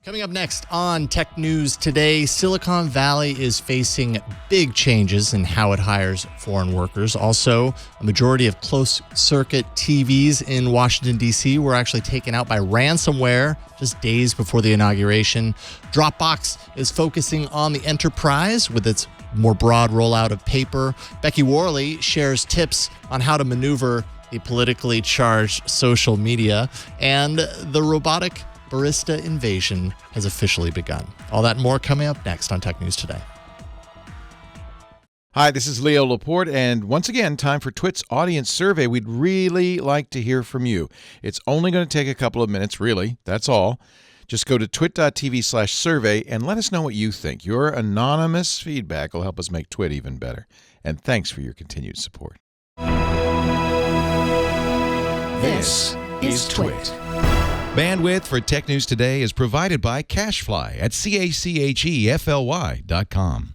Coming up next on Tech News Today, Silicon Valley is facing big changes in how it hires foreign workers. Also, a majority of closed-circuit TVs in Washington, D.C. were actually taken out by ransomware just days before the inauguration. Dropbox is focusing on the enterprise with its more broad rollout of paper. Becky Worley shares tips on how to maneuver the politically charged social media. And the robotic barista invasion has officially begun. All that and more coming up next on Tech News Today. Hi, this is Leo Laporte, and once again, time for Twit's audience survey. We'd really like to hear from you. It's only going to take a couple of minutes, really. That's all. Just go to twit.tv/survey and let us know what you think. Your anonymous feedback will help us make Twit even better. And thanks for your continued support. This is Twit. Bandwidth for Tech News Today is provided by CacheFly at CacheFly.com.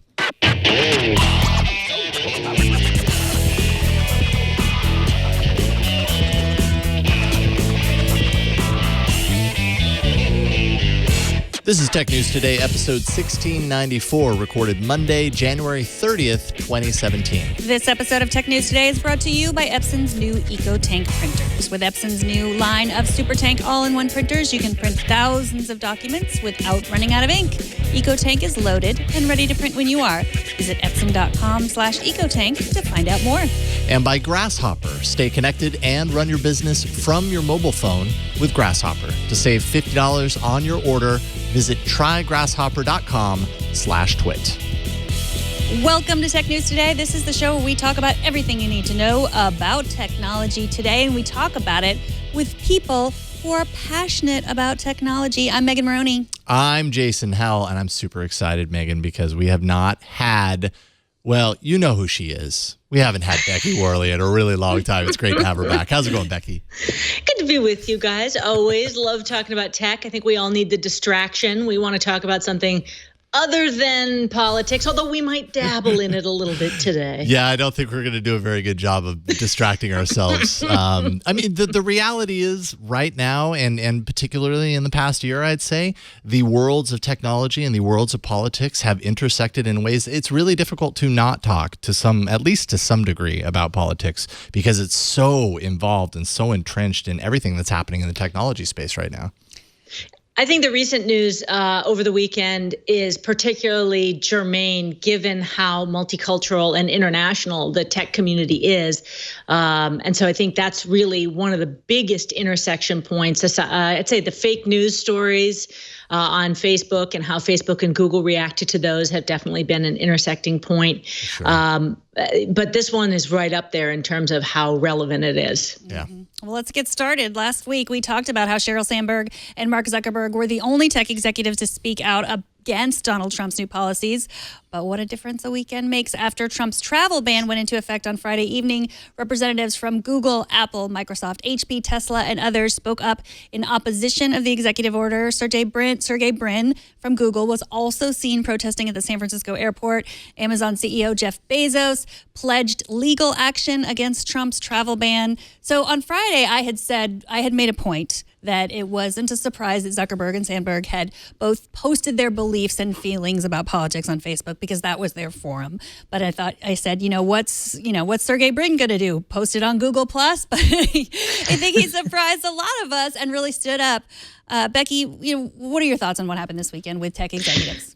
This is Tech News Today, episode 1694, recorded Monday, January 30th, 2017. This episode of Tech News Today is brought to you by Epson's new EcoTank printers. With Epson's new line of SuperTank all-in-one printers, you can print thousands of documents without running out of ink. EcoTank is loaded and ready to print when you are. Visit Epson.com/EcoTank to find out more. And by Grasshopper. Stay connected and run your business from your mobile phone with Grasshopper. To save $50 on your order, visit trygrasshopper.com/twit. Welcome to Tech News Today. This is the show where we talk about everything you need to know about technology today, and we talk about it with people who are passionate about technology. I'm Megan Maroney. I'm Jason Hell, and I'm super excited, Megan, because we have not had, well, you know who she is. We haven't had Becky Worley in a really long time. It's great to have her back. How's it going, Becky? Good to be with you guys. Always love talking about tech. I think we all need the distraction. We want to talk about something other than politics, although we might dabble in it a little bit today. Yeah, I don't think we're going to do a very good job of distracting ourselves. I mean, the reality is right now, and particularly in the past year, I'd say, the worlds of technology and the worlds of politics have intersected in ways it's really difficult to not talk to some, at least to some degree, about politics because it's so involved and so entrenched in everything that's happening in the technology space right now. I think the recent news over the weekend is particularly germane given how multicultural and international the tech community is. And so I think that's really one of the biggest intersection points. I'd say the fake news stories on Facebook and how Facebook and Google reacted to those have definitely been an intersecting point. Sure. But this one is right up there in terms of how relevant it is. Yeah. Well, let's get started. Last week, we talked about how Sheryl Sandberg and Mark Zuckerberg were the only tech executives to speak out against Donald Trump's new policies. But what a difference a weekend makes. After Trump's travel ban went into effect on Friday evening, representatives from Google, Apple, Microsoft, HP, Tesla, and others spoke up in opposition of the executive order. Sergey Brin from Google was also seen protesting at the San Francisco airport. Amazon CEO Jeff Bezos pledged legal action against Trump's travel ban. So on Friday, I had made a point that it wasn't a surprise that Zuckerberg and Sandberg had both posted their beliefs and feelings about politics on Facebook because that was their forum. But I said, what's Sergey Brin going to do? Post it on Google Plus? But I think he surprised a lot of us and really stood up. Becky, what are your thoughts on what happened this weekend with tech executives?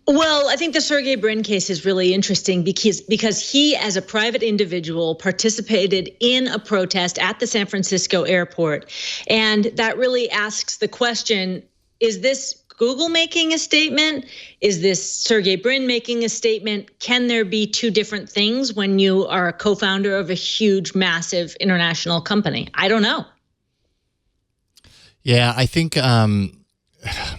Well, I think the Sergey Brin case is really interesting because he, as a private individual, participated in a protest at the San Francisco airport. And that really asks the question, is this Google making a statement? Is this Sergey Brin making a statement? Can there be two different things when you are a co-founder of a huge, massive international company? I don't know. Yeah, I think...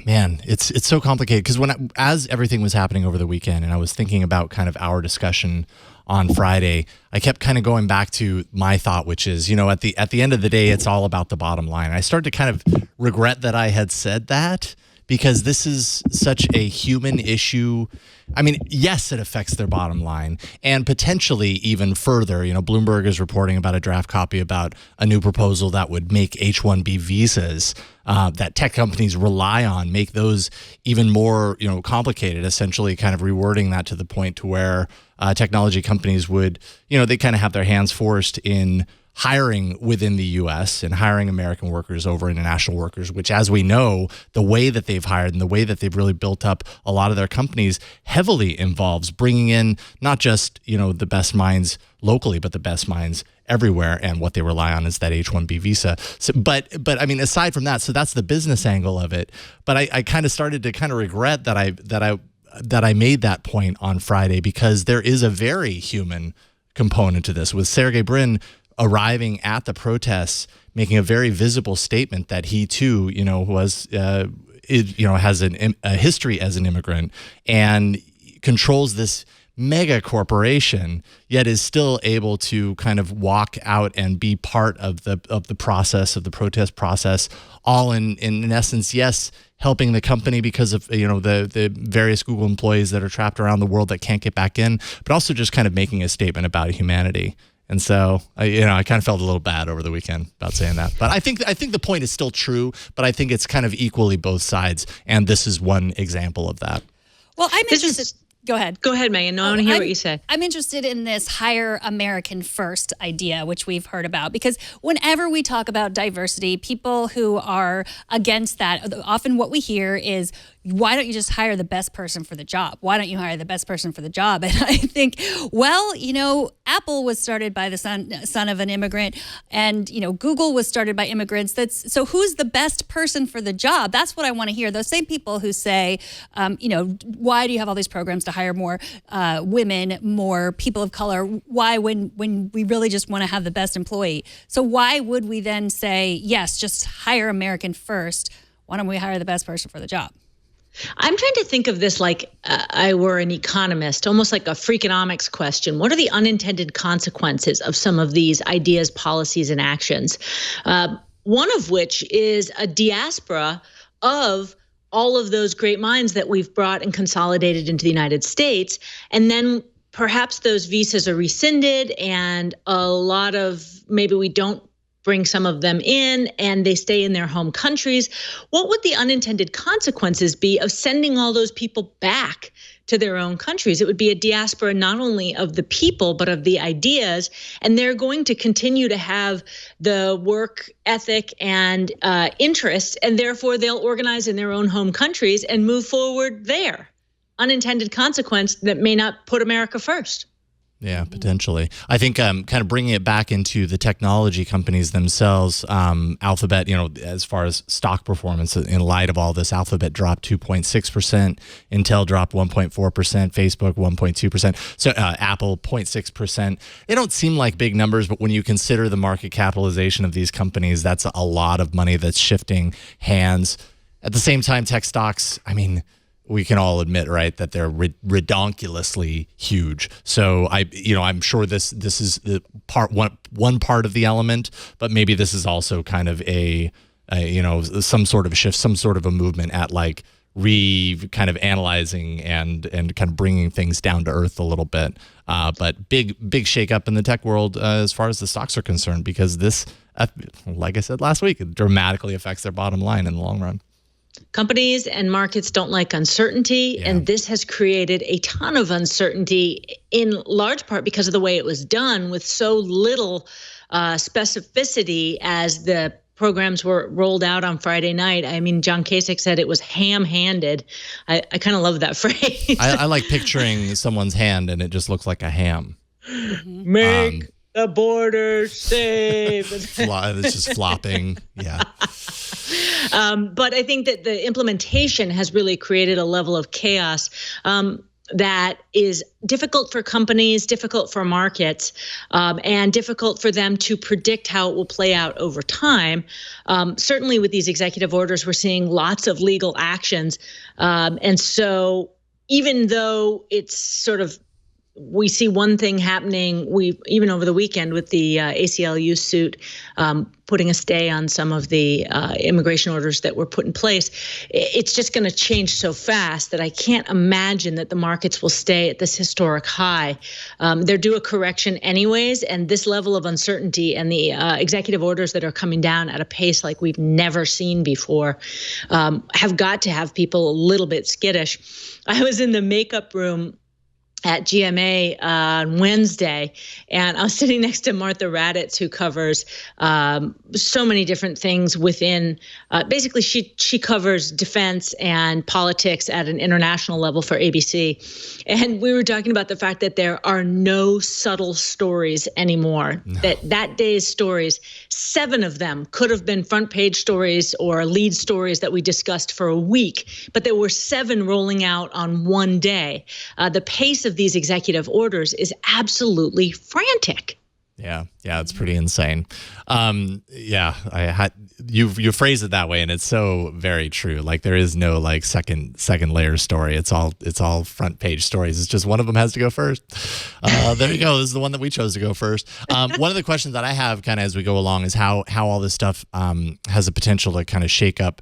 Man, it's so complicated because as everything was happening over the weekend and I was thinking about kind of our discussion on Friday, I kept kind of going back to my thought, which is, at the end of the day, it's all about the bottom line. I started to kind of regret that I had said that because this is such a human issue. I mean, yes, it affects their bottom line, and potentially even further. You know, Bloomberg is reporting about a draft copy about a new proposal that would make H-1B visas that tech companies rely on, make those even more, complicated, essentially kind of rewording that to the point to where technology companies would, they kind of have their hands forced in hiring within the U.S. and hiring American workers over international workers, which, as we know, the way that they've hired and the way that they've really built up a lot of their companies heavily involves bringing in not just, the best minds locally, but the best minds everywhere. And what they rely on is that H-1B visa. So, but I mean, aside from that, so that's the business angle of it. But I kind of started to kind of regret that I made that point on Friday, because there is a very human component to this, with Sergey Brin arriving at the protests, making a very visible statement that he too, has a history as an immigrant and controls this mega corporation, yet is still able to kind of walk out and be part of the process, of the protest process, all in essence, yes, helping the company because of the various Google employees that are trapped around the world that can't get back in, but also just kind of making a statement about humanity. And so, I kind of felt a little bad over the weekend about saying that. But I think the point is still true, but I think it's kind of equally both sides. And this is one example of that. Well, I'm interested. Go ahead. Go ahead, Megan. No, I want to hear what you say. I'm interested in this hire American first idea, which we've heard about, because whenever we talk about diversity, people who are against that, often what we hear is, why don't you just hire the best person for the job? Why don't you hire the best person for the job? And I think, well, Apple was started by the son of an immigrant, and, Google was started by immigrants. So who's the best person for the job? That's what I want to hear. Those same people who say, why do you have all these programs to hire more women, more people of color? Why, when we really just want to have the best employee? So why would we then say, yes, just hire American first? Why don't we hire the best person for the job? I'm trying to think of this like I were an economist, almost like a Freakonomics question. What are the unintended consequences of some of these ideas, policies, and actions? One of which is a diaspora of all of those great minds that we've brought and consolidated into the United States. And then perhaps those visas are rescinded, and maybe we don't bring some of them in and they stay in their home countries. What would the unintended consequences be of sending all those people back to their own countries? It would be a diaspora not only of the people, but of the ideas. And they're going to continue to have the work ethic and interest, and therefore they'll organize in their own home countries and move forward there. Unintended consequence that may not put America first. Yeah, potentially. I think kind of bringing it back into the technology companies themselves, Alphabet, as far as stock performance, in light of all this, Alphabet dropped 2.6%, Intel dropped 1.4%, Facebook 1.2%, so Apple 0.6%. They don't seem like big numbers, but when you consider the market capitalization of these companies, that's a lot of money that's shifting hands. At the same time, tech stocks, we can all admit, right, that they're redonkulously huge. So I'm sure this is the one part of the element, but maybe this is also kind of some sort of a shift, some sort of a movement at like kind of analyzing and kind of bringing things down to earth a little bit. But big shakeup in the tech world as far as the stocks are concerned, because this, like I said last week, it dramatically affects their bottom line in the long run. Companies and markets don't like uncertainty, and this has created a ton of uncertainty, in large part because of the way it was done, with so little specificity as the programs were rolled out on Friday night. John Kasich said it was ham-handed. I kind of love that phrase. I like picturing someone's hand and it just looks like a ham. Make the border safe. It's just flopping. Yeah. But I think that the implementation has really created a level of chaos that is difficult for companies, difficult for markets, and difficult for them to predict how it will play out over time. Certainly with these executive orders, we're seeing lots of legal actions. And so even though it's sort of we see one thing happening. We even over the weekend with the ACLU suit putting a stay on some of the immigration orders that were put in place. It's just going to change so fast that I can't imagine that the markets will stay at this historic high. They're due a correction anyways, and this level of uncertainty and the executive orders that are coming down at a pace like we've never seen before have got to have people a little bit skittish. I was in the makeup room at GMA on Wednesday, and I was sitting next to Martha Raddatz, who covers so many different things within. Basically, she covers defense and politics at an international level for ABC, and we were talking about the fact that there are no subtle stories anymore. No. That day's stories, 7 of them could have been front page stories or lead stories that we discussed for a week, but there were 7 rolling out on one day. The pace of these executive orders is absolutely frantic. Yeah, it's pretty insane. You phrase it that way, and it's so very true. Like there is no like second layer story. It's all front page stories. It's just one of them has to go first. There you go. This is the one that we chose to go first. One of the questions that I have kind of as we go along is how all this stuff has the potential to kind of shake up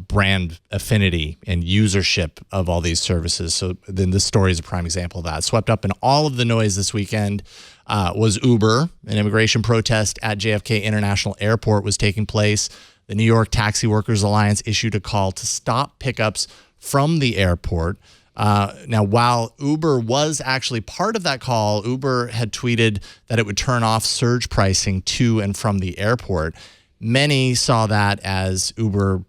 brand affinity and usership of all these services. So then this story is a prime example of that. Swept up in all of the noise this weekend was Uber. An immigration protest at JFK International Airport was taking place. The New York Taxi Workers Alliance issued a call to stop pickups from the airport. Now, while Uber was actually part of that call, Uber had tweeted that it would turn off surge pricing to and from the airport. Many saw that as Uber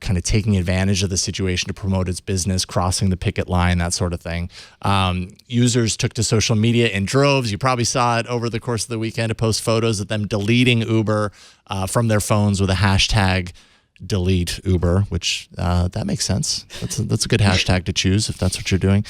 kind of taking advantage of the situation to promote its business, crossing the picket line, that sort of thing. Users took to social media in droves. You probably saw it over the course of the weekend to post photos of them deleting Uber from their phones with a hashtag delete Uber, which that makes sense. That's a good hashtag to choose if that's what you're doing.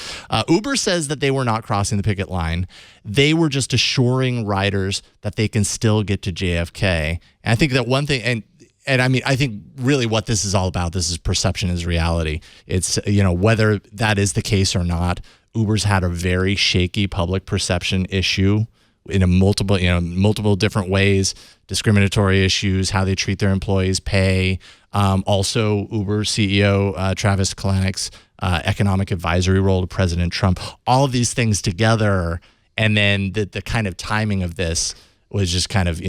Uber says that they were not crossing the picket line. They were just assuring riders that they can still get to JFK. And I think that one thing, and I mean, I think really what this is all about, this is perception is reality. It's, whether that is the case or not, Uber's had a very shaky public perception issue in multiple different ways, discriminatory issues, how they treat their employees, pay. Also, Uber CEO Travis Kalanick's economic advisory role to President Trump. All of these things together, and then the kind of timing of this was just kind of,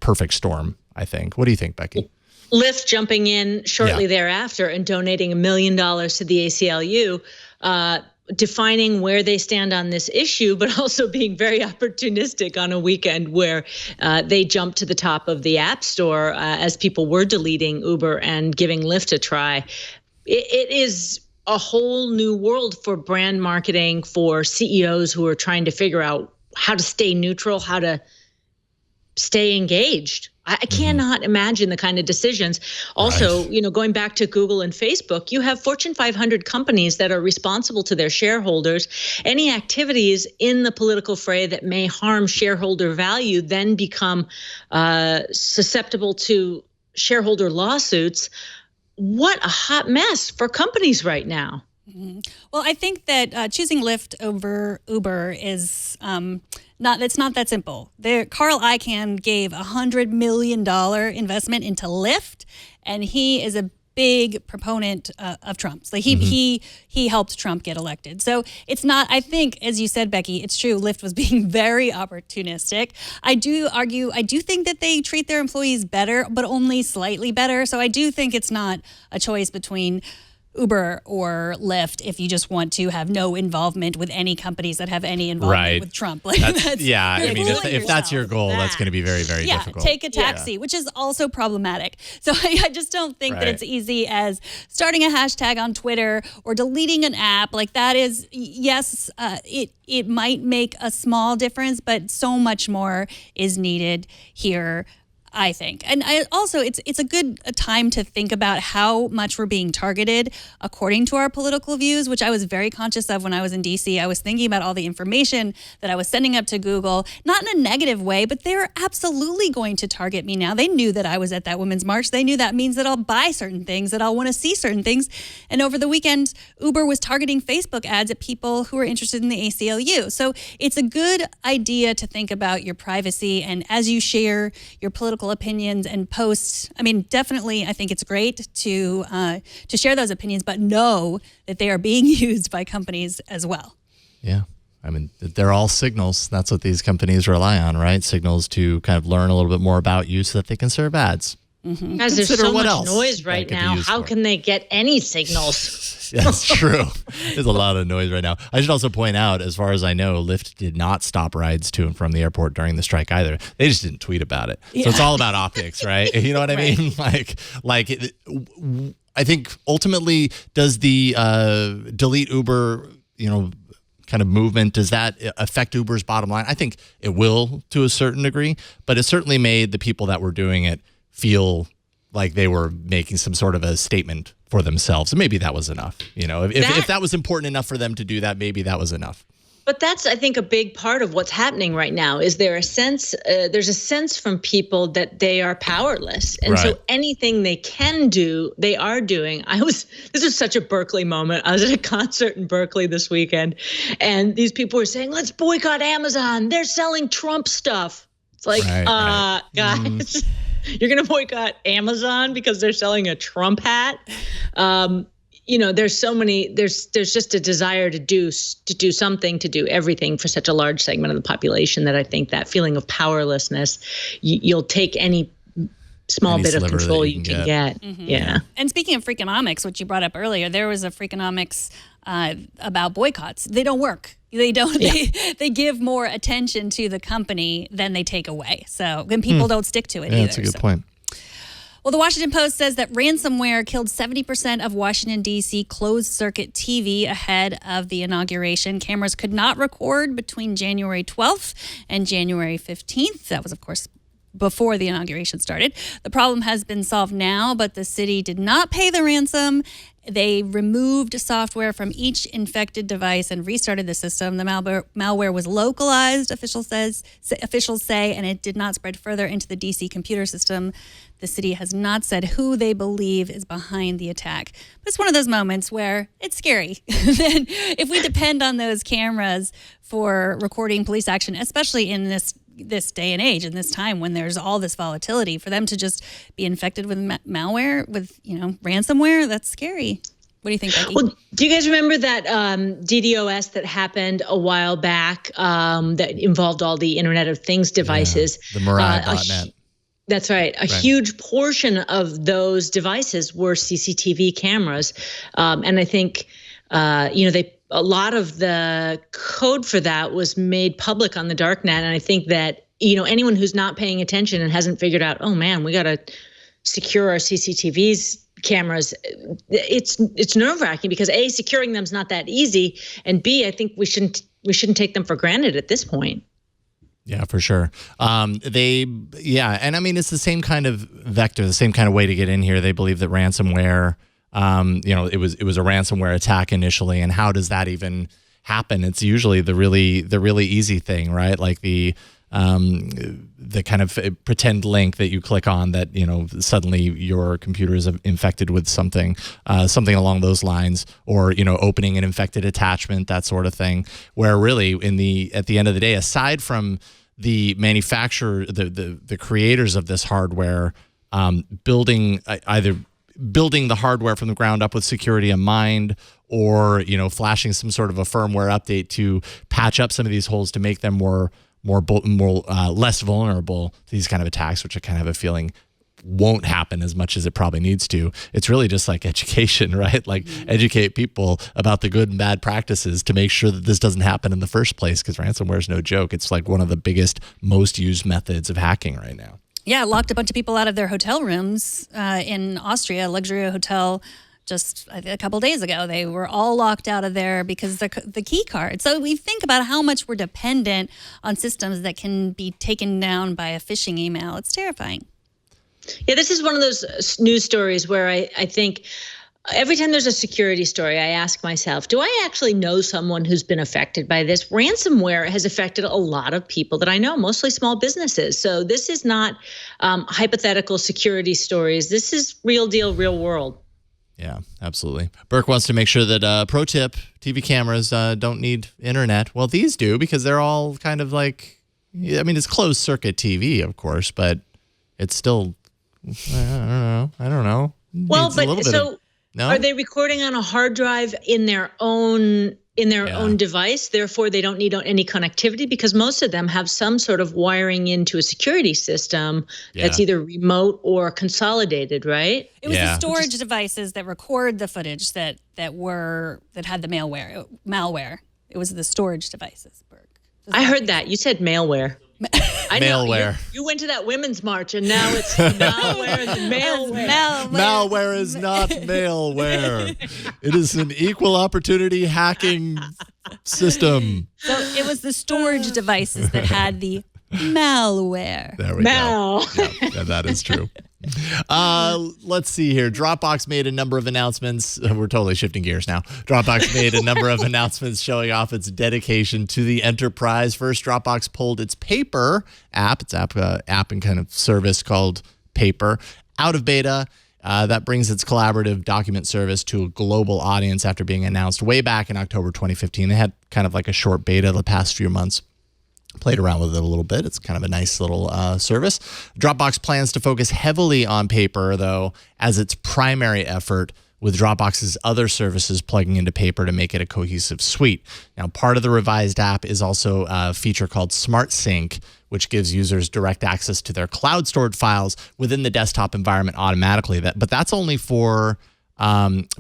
perfect storm, I think. What do you think, Becky? Lyft jumping in shortly thereafter and donating $1 million to the ACLU, defining where they stand on this issue, but also being very opportunistic on a weekend where they jumped to the top of the App Store as people were deleting Uber and giving Lyft a try. It is a whole new world for brand marketing, for CEOs who are trying to figure out how to stay neutral, how to stay engaged. I cannot imagine the kind of decisions. Also, going back to Google and Facebook, you have Fortune 500 companies that are responsible to their shareholders. Any activities in the political fray that may harm shareholder value then become susceptible to shareholder lawsuits. What a hot mess for companies right now. Mm-hmm. Well, I think that choosing Lyft over Uber is it's not that simple. Carl Icahn gave $100 million investment into Lyft, and he is a big proponent of Trump's. Like he helped Trump get elected. So it's not, I think, as you said, Becky, it's true. Lyft was being very opportunistic. I do think that they treat their employees better, but only slightly better. So I do think it's not a choice between Uber or Lyft if you just want to have no involvement with any companies that have any involvement with Trump. Like if that's your goal, that's going to be very, very difficult. Take a taxi, which is also problematic. So I just don't think that it's easy as starting a hashtag on Twitter or deleting an app. Like that is, yes, it might make a small difference, but so much more is needed here. I think. And also, it's a good time to think about how much we're being targeted according to our political views, which I was very conscious of when I was in D.C. I was thinking about all the information that I was sending up to Google, not in a negative way, but they're absolutely going to target me now. They knew that I was at that Women's March. They knew that means that I'll buy certain things, that I'll want to see certain things. And over the weekend, Uber was targeting Facebook ads at people who are interested in the ACLU. So it's a good idea to think about your privacy. And as you share your political opinions and posts, I mean, definitely, I think it's great to share those opinions, but know that they are being used by companies as well. Yeah. I mean, they're all signals. That's what these companies rely on, right? Signals to kind of learn a little bit more about you so that they can serve ads. Mm-hmm. Guys, there's so much noise right now. How can they get any signals? That's true. There's a lot of noise right now. I should also point out, as far as I know, Lyft did not stop rides to and from the airport during the strike either. They just didn't tweet about it. Yeah. So it's all about optics, right? You know what I mean? I think ultimately, does the delete Uber, kind of movement, does that affect Uber's bottom line? I think it will to a certain degree, but it certainly made the people that were doing it feel like they were making some sort of a statement for themselves. And maybe that was enough. If that was important enough for them to do that, maybe that was enough. But that's, I think, a big part of what's happening right now. Is there a sense, there's a sense from people that they are powerless. And so anything they can do, they are doing. This was such a Berkeley moment. I was at a concert in Berkeley this weekend, and these people were saying, let's boycott Amazon. They're selling Trump stuff. It's like, guys, you're going to boycott Amazon because they're selling a Trump hat? There's so many, there's just a desire to do something, to do everything for such a large segment of the population that I think that feeling of powerlessness, you'll take any small bit of control you can get. Mm-hmm. Yeah. And speaking of Freakonomics, which you brought up earlier, there was a Freakonomics about boycotts. They don't work. They don't. Yeah. They give more attention to the company than they take away. So when people don't stick to it either. That's a good point. Well, the Washington Post says that ransomware killed 70% of Washington, D.C. closed-circuit TV ahead of the inauguration. Cameras could not record between January 12th and January 15th. That was, of course, before the inauguration started. The problem has been solved now, but the city did not pay the ransom. They removed software from each infected device and restarted the system. The malware was localized, officials say, and it did not spread further into the DC computer system. The city has not said who they believe is behind the attack. But it's one of those moments where it's scary. Then if we depend on those cameras for recording police action, especially in this day and age, in this time when there's all this volatility, for them to just be infected with malware, with ransomware, that's scary. What do you think, Becky? Well, do you guys remember that DDoS that happened a while back that involved all the Internet of Things devices? Yeah, the Mirai.net. That's right. A huge portion of those devices were CCTV cameras, and I think a lot of the code for that was made public on the darknet. And I think that, anyone who's not paying attention and hasn't figured out, oh man, we got to secure our CCTVs cameras. It's nerve-wracking because A, securing them is not that easy. And B, I think we shouldn't take them for granted at this point. Yeah, for sure. And I mean, it's the same kind of vector, the same kind of way to get in here. They believe that ransomware, it was a ransomware attack initially, and how does that even happen? It's usually the really easy thing, right? Like the kind of pretend link that you click on that suddenly your computer is infected with something along those lines, or opening an infected attachment, that sort of thing. Where really at the end of the day, aside from the manufacturer, the creators of this hardware, building the hardware from the ground up with security in mind, or flashing some sort of a firmware update to patch up some of these holes to make them less vulnerable to these kind of attacks, which I kind of have a feeling won't happen as much as it probably needs to. It's really just like education, right? Like educate people about the good and bad practices to make sure that this doesn't happen in the first place, because ransomware is no joke. It's like one of the biggest, most used methods of hacking right now. Yeah, locked a bunch of people out of their hotel rooms in Austria, a luxury hotel, just a couple days ago. They were all locked out of there because the key card. So we think about how much we're dependent on systems that can be taken down by a phishing email. It's terrifying. Yeah, this is one of those news stories where I think every time there's a security story, I ask myself, do I actually know someone who's been affected by this? Ransomware has affected a lot of people that I know, mostly small businesses. So this is not hypothetical security stories. This is real deal, real world. Yeah, absolutely. Burke wants to make sure that, pro tip, TV cameras don't need internet. Well, these do because they're all kind of like, I mean, it's closed circuit TV, of course, but it's still, I don't know. Well, but so no? Are they recording on a hard drive in their own own device? Therefore, they don't need any connectivity because most of them have some sort of wiring into a security system that's either remote or consolidated, right? It was the storage devices that record the footage that had the malware. It was the storage devices, Burke. I heard that. You said malware. I know. Malware. You went to that women's march, and now it's malware and malware. Malware is not malware. It is an equal opportunity hacking system. So it was the storage devices that had the malware. There we go. Yeah, that is true. Let's see here. Dropbox made a number of announcements. We're totally shifting gears now. Dropbox made a number of announcements showing off its dedication to the enterprise. First, Dropbox pulled its Paper app. It's app and kind of service called Paper out of beta. That brings its collaborative document service to a global audience after being announced way back in October 2015. They had kind of like a short beta the past few months. Played around with it a little bit. It's kind of a nice little service. Dropbox plans to focus heavily on Paper, though, as its primary effort, with Dropbox's other services plugging into Paper to make it a cohesive suite. Now, part of the revised app is also a feature called Smart Sync, which gives users direct access to their cloud-stored files within the desktop environment automatically. But that's only for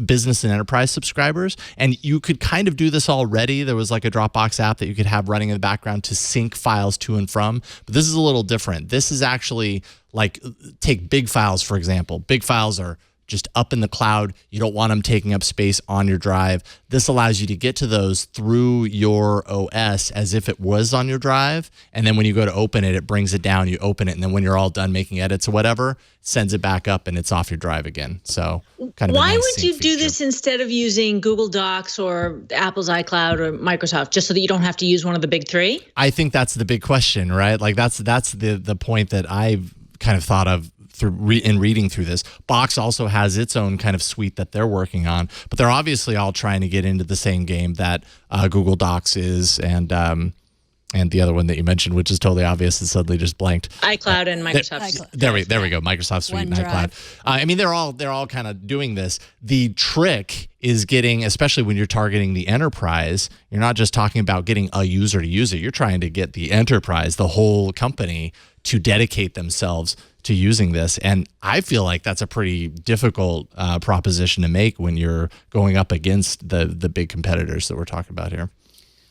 business and enterprise subscribers. And you could kind of do this already. There was like a Dropbox app that you could have running in the background to sync files to and from. But this is a little different. This is actually like, take big files, for example. Big files are just up in the cloud. You don't want them taking up space on your drive. This allows you to get to those through your OS as if it was on your drive. And then when you go to open it, it brings it down, you open it, and then when you're all done making edits or whatever, sends it back up and it's off your drive again. So kind of why nice would you do feature. this instead of using Google Docs or Apple's iCloud or Microsoft, just so that you don't have to use one of the big three? I think that's the big question, right? Like that's the point that I've kind of thought of in reading through this. Box also has its own kind of suite that they're working on, but they're obviously all trying to get into the same game that Google Docs is, and the other one that you mentioned, which is totally obvious and suddenly just blanked. iCloud and Microsoft. There we go. Microsoft Suite and iCloud. I mean, they're all kind of doing this. The trick is getting, especially when you're targeting the enterprise, you're not just talking about getting a user to use it. You're trying to get the enterprise, the whole company, to dedicate themselves to using this. And I feel like that's a pretty difficult proposition to make when you're going up against the big competitors that we're talking about here.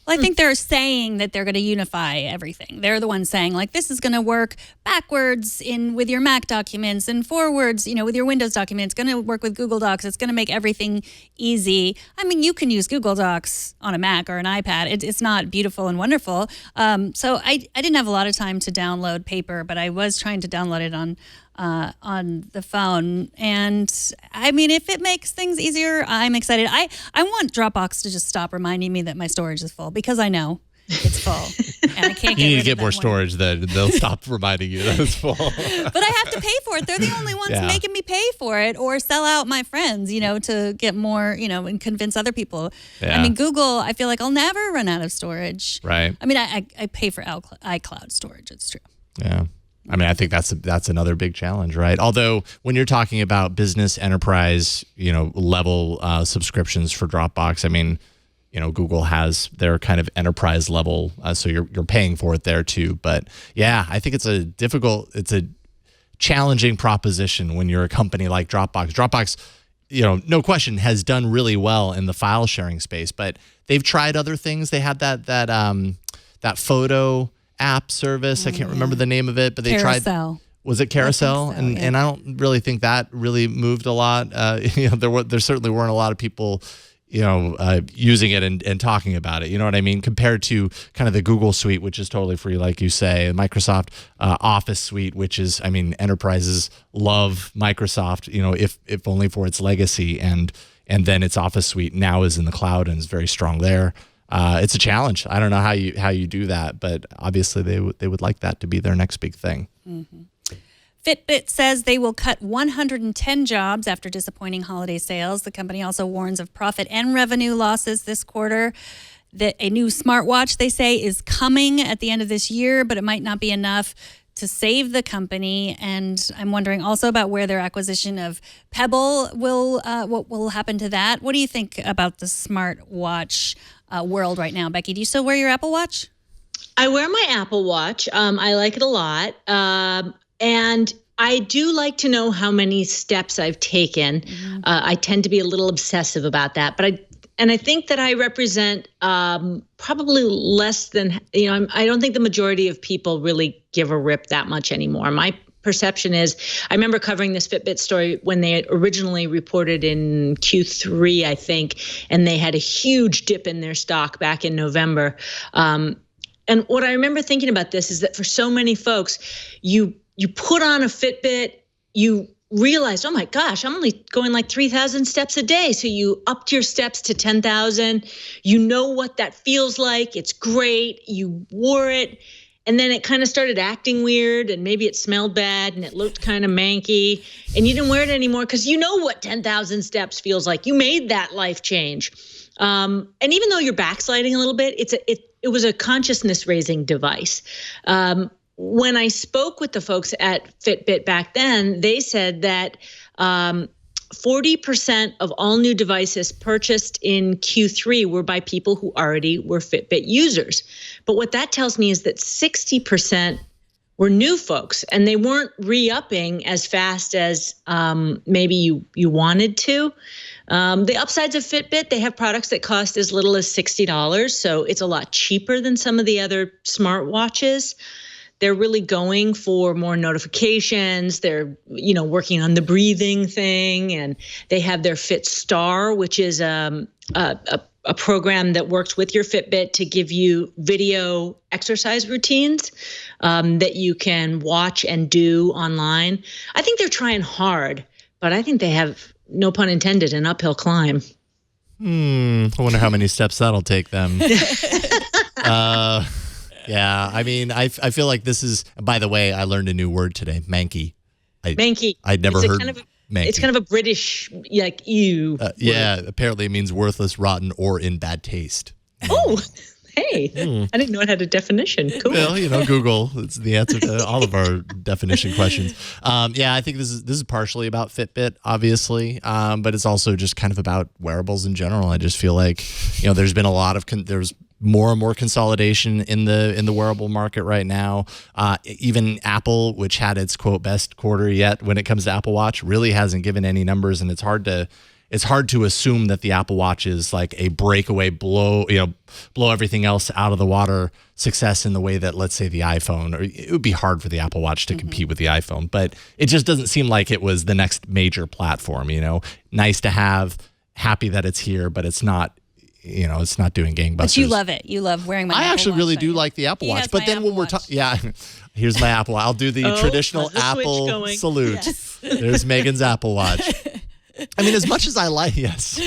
Well, I think they're saying that they're going to unify everything. They're the ones saying, like, this is going to work backwards with your Mac documents and forwards, with your Windows documents. It's going to work with Google Docs. It's going to make everything easy. I mean, you can use Google Docs on a Mac or an iPad. It's not beautiful and wonderful. So I didn't have a lot of time to download Paper, but I was trying to download it on the phone. And I mean, if it makes things easier, I'm excited. I want Dropbox to just stop reminding me that my storage is full, because I know it's full and I can't get You need rid to get of more that storage, then they'll stop reminding you that it's full. But I have to pay for it. They're the only ones making me pay for it, or sell out my friends, to get more, and convince other people. Yeah. I mean, Google, I feel like I'll never run out of storage. Right. I mean, I pay for iCloud storage. It's true. Yeah. I mean, I think that's another big challenge, right? Although when you're talking about business enterprise, level subscriptions for Dropbox, I mean, Google has their kind of enterprise level, so you're paying for it there too. But yeah, I think it's a challenging proposition when you're a company like Dropbox. Dropbox, no question, has done really well in the file sharing space, but they've tried other things. They had that photo app service. I can't remember the name of it, but they Carousel. tried. Was it Carousel? So, and I don't really think that really moved a lot. There certainly weren't a lot of people, using it and talking about it. You know what I mean? Compared to kind of the Google suite, which is totally free, like you say, Microsoft Office suite, which is, I mean, enterprises love Microsoft, if only for its legacy, and then its Office suite now is in the cloud and is very strong there. It's a challenge. I don't know how you do that, but obviously they would like that to be their next big thing. Mm-hmm. Fitbit says they will cut 110 jobs after disappointing holiday sales. The company also warns of profit and revenue losses this quarter. A new smartwatch, they say, is coming at the end of this year, but it might not be enough to save the company. And I'm wondering also about where their acquisition of Pebble what will happen to that. What do you think about the smartwatch world right now? Becky, do you still wear your Apple Watch? I wear my Apple Watch. I like it a lot. And I do like to know how many steps I've taken. Mm-hmm. I tend to be a little obsessive about that, but I think that I represent probably less than, I don't think the majority of people really give a rip that much anymore. My perception is, I remember covering this Fitbit story when they originally reported in Q3, I think, and they had a huge dip in their stock back in November. And what I remember thinking about this is that for so many folks, you put on a Fitbit, you realized, oh my gosh, I'm only going like 3,000 steps a day. So you upped your steps to 10,000. You know what that feels like. It's great. You wore it. And then it kind of started acting weird, and maybe it smelled bad and it looked kind of manky, and you didn't wear it anymore because you know what 10,000 steps feels like. You made that life change. And even though you're backsliding a little bit, it was a consciousness raising device. When I spoke with the folks at Fitbit back then, they said that 40% of all new devices purchased in Q3 were by people who already were Fitbit users. But what that tells me is that 60% were new folks, and they weren't re-upping as fast as maybe you wanted to. The upsides of Fitbit, they have products that cost as little as $60, so it's a lot cheaper than some of the other smartwatches. They're really going for more notifications. They're, working on the breathing thing, and they have their Fit Star, which is a program that works with your Fitbit to give you video exercise routines that you can watch and do online. I think they're trying hard, but I think they have, no pun intended, an uphill climb. I wonder how many steps that'll take them. Yeah, I mean, I feel like this is, by the way, I learned a new word today, Manky. Manky. I'd never heard Manky. It's kind of a British, like, ew. Yeah, apparently it means worthless, rotten, or in bad taste. Oh, hey, I didn't know it had a definition. Cool. Well, Google, it's the answer to all of our definition questions. Yeah, I think this is partially about Fitbit, obviously, but it's also just kind of about wearables in general. I just feel like, there's been a lot of, there's more and more consolidation in the wearable market right now. Even Apple, which had its quote best quarter yet when it comes to Apple Watch, really hasn't given any numbers, and it's hard to assume that the Apple Watch is like a breakaway blow everything else out of the water success in the way that, let's say, the iPhone, or it would be hard for the Apple Watch to compete with the iPhone, but it just doesn't seem like it was the next major platform. Nice to have, happy that it's here, but it's not. It's not doing gangbusters. But you love it. You love wearing my Apple Watch. I actually really do like the Apple Watch. But then when we're talking, here's my Apple. I'll do the traditional Apple salute. Yes. There's Megan's Apple Watch. I mean, as much as I like, yes,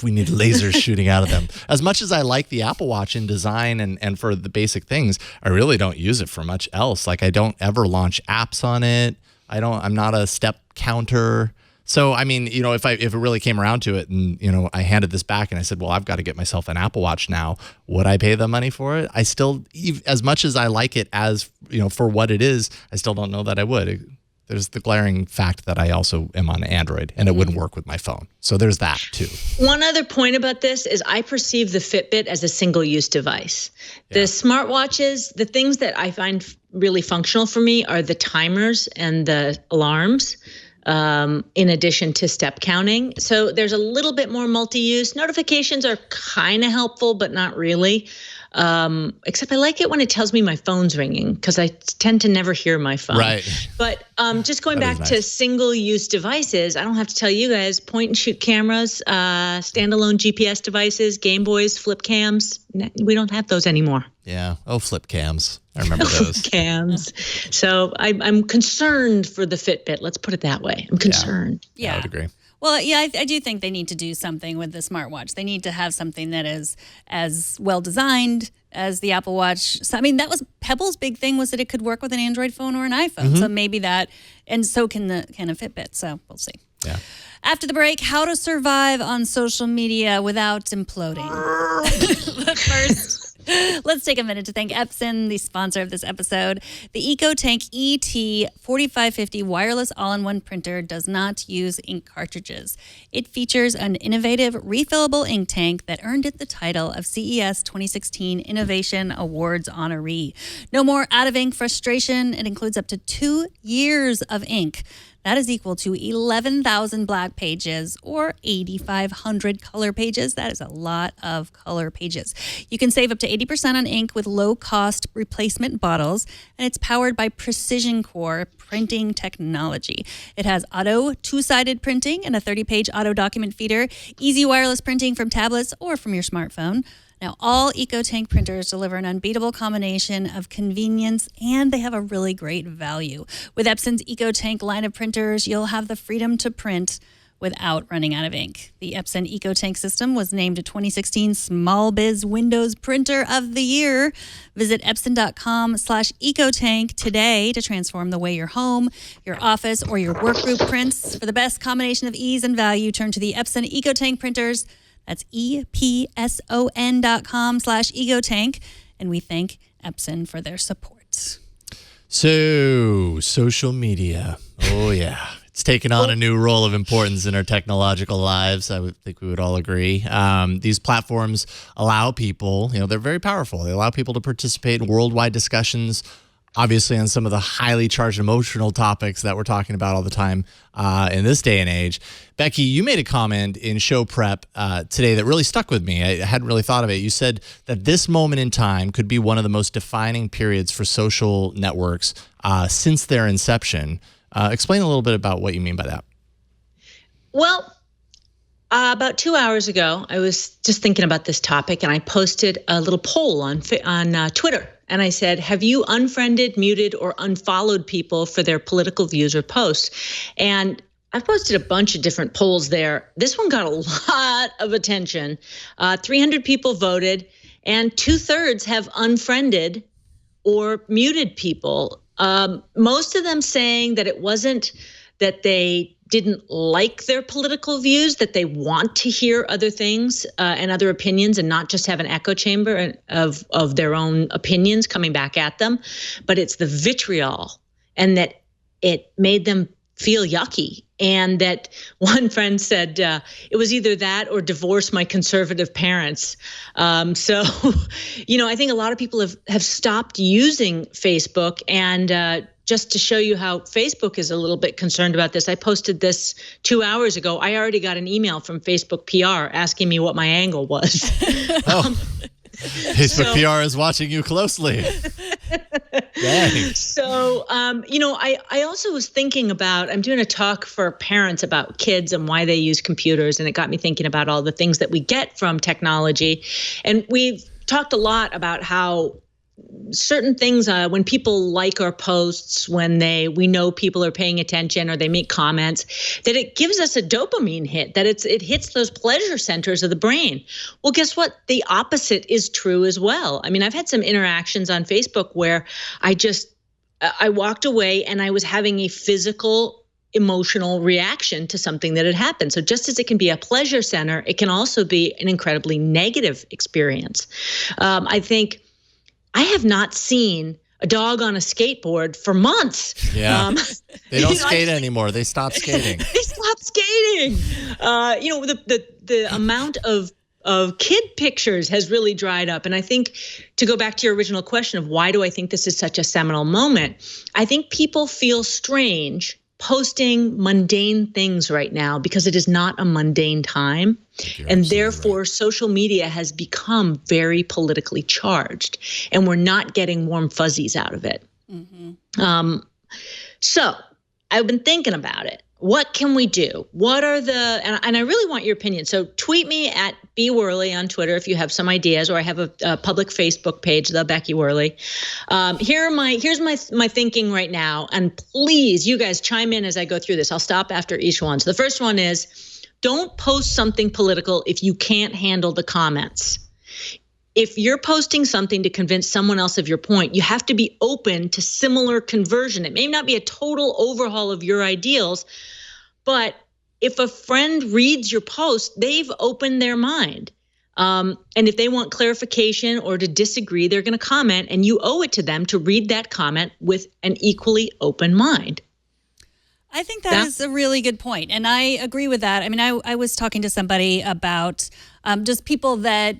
we need lasers shooting out of them. As much as I like the Apple Watch in design and for the basic things, I really don't use it for much else. Like, I don't ever launch apps on it. I'm not a step counter. So, I mean, if it really came around to it and, I handed this back and I said, well, I've got to get myself an Apple Watch now, would I pay the money for it? I still, as much as I like it as, for what it is, I still don't know that I would. There's the glaring fact that I also am on Android and it wouldn't work with my phone. So there's that too. One other point about this is I perceive the Fitbit as a single-use device. The smartwatches, the things that I find really functional for me are the timers and the alarms. in addition to step counting. So there's a little bit more multi-use. Notifications are kind of helpful, but not really. Except I like it when it tells me my phone's ringing because I tend to never hear my phone. Right. But just going back to single-use devices, I don't have to tell you guys, point-and-shoot cameras, standalone GPS devices, Game Boys, flip cams, we don't have those anymore. Yeah. Oh, flip cams. I remember those. Cams. So I'm concerned for the Fitbit. Let's put it that way. I'm concerned. Yeah. I would agree. Well, yeah, I do think they need to do something with the smartwatch. They need to have something that is as well designed as the Apple Watch. So, I mean, that was Pebble's big thing, was that it could work with an Android phone or an iPhone. So maybe that, and so can a Fitbit. So we'll see. Yeah. After the break, how to survive on social media without imploding. But first, let's take a minute to thank Epson, the sponsor of this episode. The EcoTank ET4550 wireless all-in-one printer does not use ink cartridges. It features an innovative refillable ink tank that earned it the title of CES 2016 Innovation Awards honoree. No more out-of-ink frustration. It includes up to 2 years of ink. That is equal to 11,000 black pages or 8,500 color pages. That is a lot of color pages. You can save up to 80% on ink with low-cost replacement bottles, and it's powered by Precision Core printing technology. It has auto two-sided printing and a 30-page auto document feeder, easy wireless printing from tablets or from your smartphone. Now, all EcoTank printers deliver an unbeatable combination of convenience, and they have a really great value. With Epson's EcoTank line of printers, you'll have the freedom to print without running out of ink. The Epson EcoTank system was named a 2016 Small Biz Windows Printer of the Year. Visit epson.com/EcoTank today to transform the way your home, your office, or your work group prints. For the best combination of ease and value, turn to the Epson EcoTank printers. That's epson.com/EcoTank. And we thank Epson for their support. So, social media. Oh, yeah. It's taken on a new role of importance in our technological lives. I would think we would all agree. These platforms allow people, they're very powerful. They allow people to participate in worldwide discussions, obviously on some of the highly charged emotional topics that we're talking about all the time in this day and age. Becky, you made a comment in show prep today that really stuck with me. I hadn't really thought of it. You said that this moment in time could be one of the most defining periods for social networks since their inception. Explain a little bit about what you mean by that. Well, about 2 hours ago, I was just thinking about this topic, and I posted a little poll on Twitter. And I said, have you unfriended, muted, or unfollowed people for their political views or posts? And I've posted a bunch of different polls there. This one got a lot of attention. 300 people voted, and 2/3 have unfriended or muted people. Most of them saying that it wasn't that they didn't like their political views, that they want to hear other things and other opinions and not just have an echo chamber of their own opinions coming back at them. But it's the vitriol, and that it made them feel yucky. And that one friend said it was either that or divorce my conservative parents. So, I think a lot of people have stopped using Facebook. And just to show you how Facebook is a little bit concerned about this, I posted this 2 hours ago. I already got an email from Facebook PR asking me what my angle was. Facebook PR is watching you closely. Dang. So, I also was thinking about, I'm doing a talk for parents about kids and why they use computers. And it got me thinking about all the things that we get from technology. And we've talked a lot about how certain things, when people like our posts, when we know people are paying attention or they make comments, that it gives us a dopamine hit, that it hits those pleasure centers of the brain. Well, guess what? The opposite is true as well. I mean, I've had some interactions on Facebook where I walked away and I was having a physical, emotional reaction to something that had happened. So just as it can be a pleasure center, it can also be an incredibly negative experience. I think I have not seen a dog on a skateboard for months. Yeah. They don't skate anymore. They stopped skating. They stopped skating. The amount of kid pictures has really dried up. And I think, to go back to your original question of why do I think this is such a seminal moment, I think people feel strange posting mundane things right now because it is not a mundane time. And therefore, social media has become very politically charged, and we're not getting warm fuzzies out of it. So I've been thinking about it. What can we do? What are and I really want your opinion. So tweet me at bworley on Twitter if you have some ideas, or I have a public Facebook page, The Becky Worley. Here's my thinking right now. And please, you guys chime in as I go through this. I'll stop after each one. So the first one is, don't post something political if you can't handle the comments. If you're posting something to convince someone else of your point, you have to be open to similar conversion. It may not be a total overhaul of your ideals, but if a friend reads your post, they've opened their mind. And if they want clarification or to disagree, they're going to comment, and you owe it to them to read that comment with an equally open mind. I think that is a really good point, and I agree with that. I mean, I was talking to somebody about just people that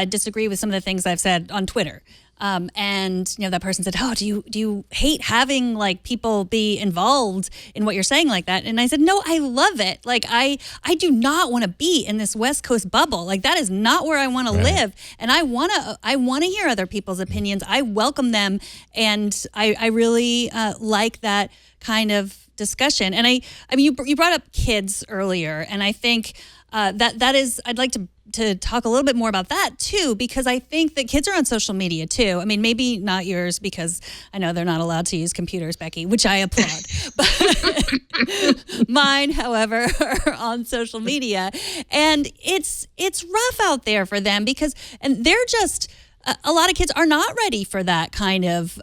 disagree with some of the things I've said on Twitter, and that person said, "Oh, do you hate having like people be involved in what you're saying like that?" And I said, "No, I love it. Like I do not want to be in this West Coast bubble. Like that is not where I want to live, and I want to hear other people's opinions. I welcome them, and I really like that kind of discussion." And I mean, you brought up kids earlier, and I think that is, I'd like to talk a little bit more about that too, because I think that kids are on social media too. I mean, maybe not yours, because I know they're not allowed to use computers, Becky, which I applaud. But mine, however, are on social media, and it's rough out there for them and they're just. A lot of kids are not ready for that kind of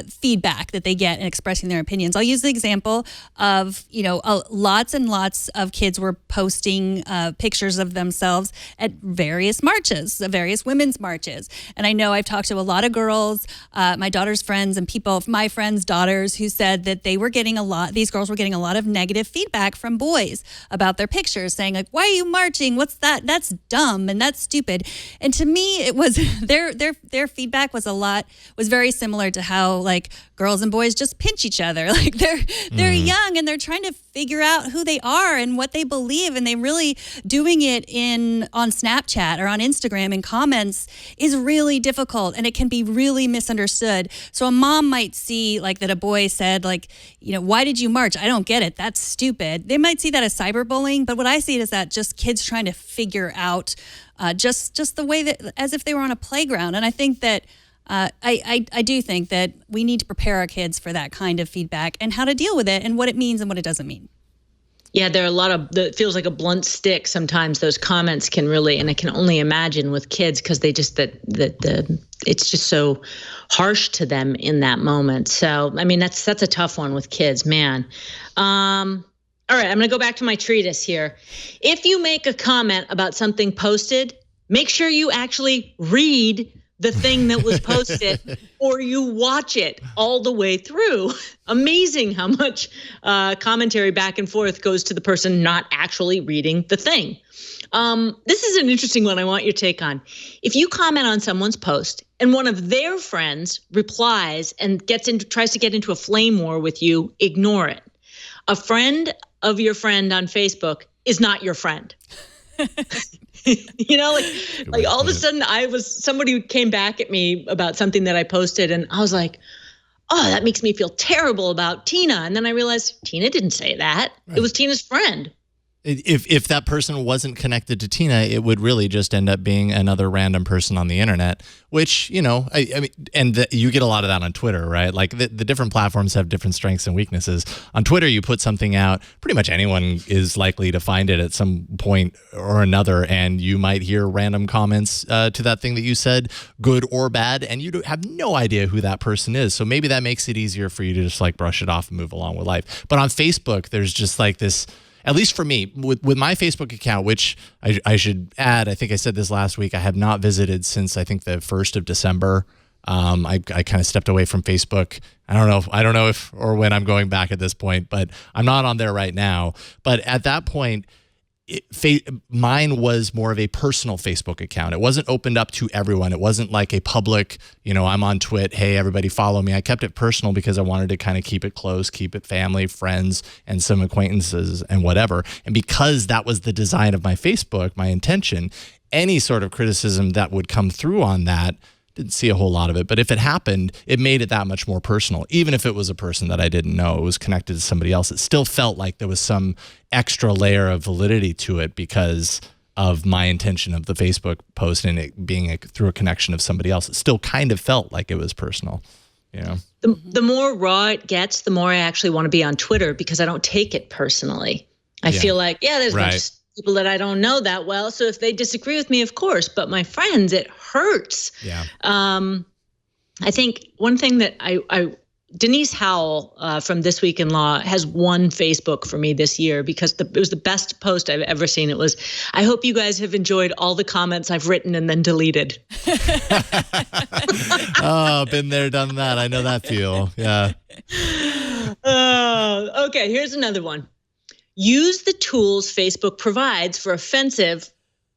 feedback that they get in expressing their opinions. I'll use the example of, lots and lots of kids were posting pictures of themselves at various marches, various women's marches. And I know I've talked to a lot of girls, my daughter's friends and my friends' daughters, who said that these girls were getting a lot of negative feedback from boys about their pictures, saying like, "Why are you marching? What's that? That's dumb and that's stupid." And to me, it was their feedback was very similar to how like girls and boys just pinch each other. Like they're young and they're trying to figure out who they are and what they believe, and they really doing it on Snapchat or on Instagram in comments is really difficult, and it can be really misunderstood. So a mom might see like that a boy said like, "Why did you march? I don't get it. That's stupid." They might see that as cyberbullying, but what I see it is that just kids trying to figure out just the way that, as if they were on a playground. And I think that I do think that we need to prepare our kids for that kind of feedback and how to deal with it and what it means and what it doesn't mean. Yeah, there are a lot it feels like a blunt stick sometimes. Those comments can really, and I can only imagine with kids, because they just it's just so harsh to them in that moment. So I mean, that's a tough one with kids, man. All right, I'm going to go back to my treatise here. If you make a comment about something posted, make sure you actually read the thing that was posted or you watch it all the way through. Amazing how much commentary back and forth goes to the person not actually reading the thing. This is an interesting one I want your take on. If you comment on someone's post and one of their friends replies and tries to get into a flame war with you, ignore it. A friend of your friend on Facebook is not your friend. Like all of a sudden somebody came back at me about something that I posted, and I was like, "Oh, that makes me feel terrible about Tina." And then I realized Tina didn't say that. Right. It was Tina's friend. If that person wasn't connected to Tina, it would really just end up being another random person on the internet, which, I mean, and you get a lot of that on Twitter, right? Like the different platforms have different strengths and weaknesses. On Twitter, you put something out, pretty much anyone is likely to find it at some point or another, and you might hear random comments to that thing that you said, good or bad, and you have no idea who that person is. So maybe that makes it easier for you to just like brush it off and move along with life. But on Facebook, there's just like this, at least for me, with my Facebook account, which I should add, I think I said this last week, I have not visited since I think the 1st of December. I kind of stepped away from Facebook. I don't know if or when I'm going back at this point, but I'm not on there right now. But at that point, mine was more of a personal Facebook account. It wasn't opened up to everyone. It wasn't like a public, I'm on Twit, hey, everybody follow me. I kept it personal because I wanted to kind of keep it close, keep it family, friends, and some acquaintances and whatever. And because that was the design of my Facebook, my intention, any sort of criticism that would come through on that, didn't see a whole lot of it, but if it happened, it made it that much more personal. Even if it was a person that I didn't know, it was connected to somebody else, it still felt like there was some extra layer of validity to it because of my intention of the Facebook post and it being through a connection of somebody else. It still kind of felt like it was personal, The more raw it gets, the more I actually want to be on Twitter because I don't take it personally. I feel like, there's a bunch of people that I don't know that well. So if they disagree with me, of course, but my friends, it hurts. Yeah. I think one thing that Denise Howell from This Week in Law has won Facebook for me this year because it was the best post I've ever seen. It was, I hope you guys have enjoyed all the comments I've written and then deleted. Oh, been there, done that. I know that feel. Yeah. Okay, here's another one. Use the tools Facebook provides for offensive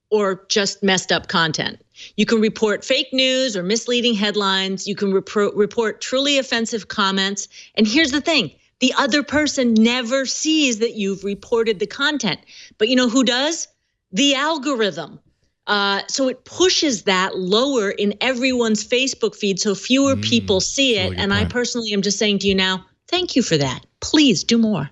or just messed up content. You can report fake news or misleading headlines. You can report truly offensive comments. And here's the thing. The other person never sees that you've reported the content. But you know who does? The algorithm. So it pushes that lower in everyone's Facebook feed so fewer people see it. And I personally am just saying to you now, thank you for that. Please do more.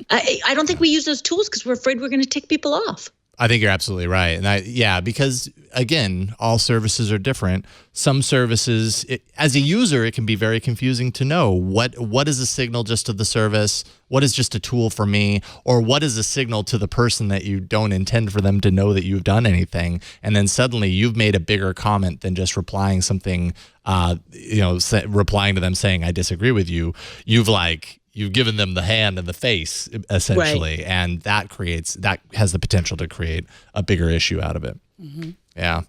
I don't think we use those tools because we're afraid we're going to tick people off. I think you're absolutely right. And because again, all services are different. Some services, as a user, it can be very confusing to know what is a signal just to the service, what is just a tool for me, or what is a signal to the person that you don't intend for them to know that you've done anything. And then suddenly you've made a bigger comment than just replying something, replying to them saying, I disagree with you. You've given them the hand and the face, essentially, right. And that has the potential to create a bigger issue out of it. Mm-hmm. Yeah,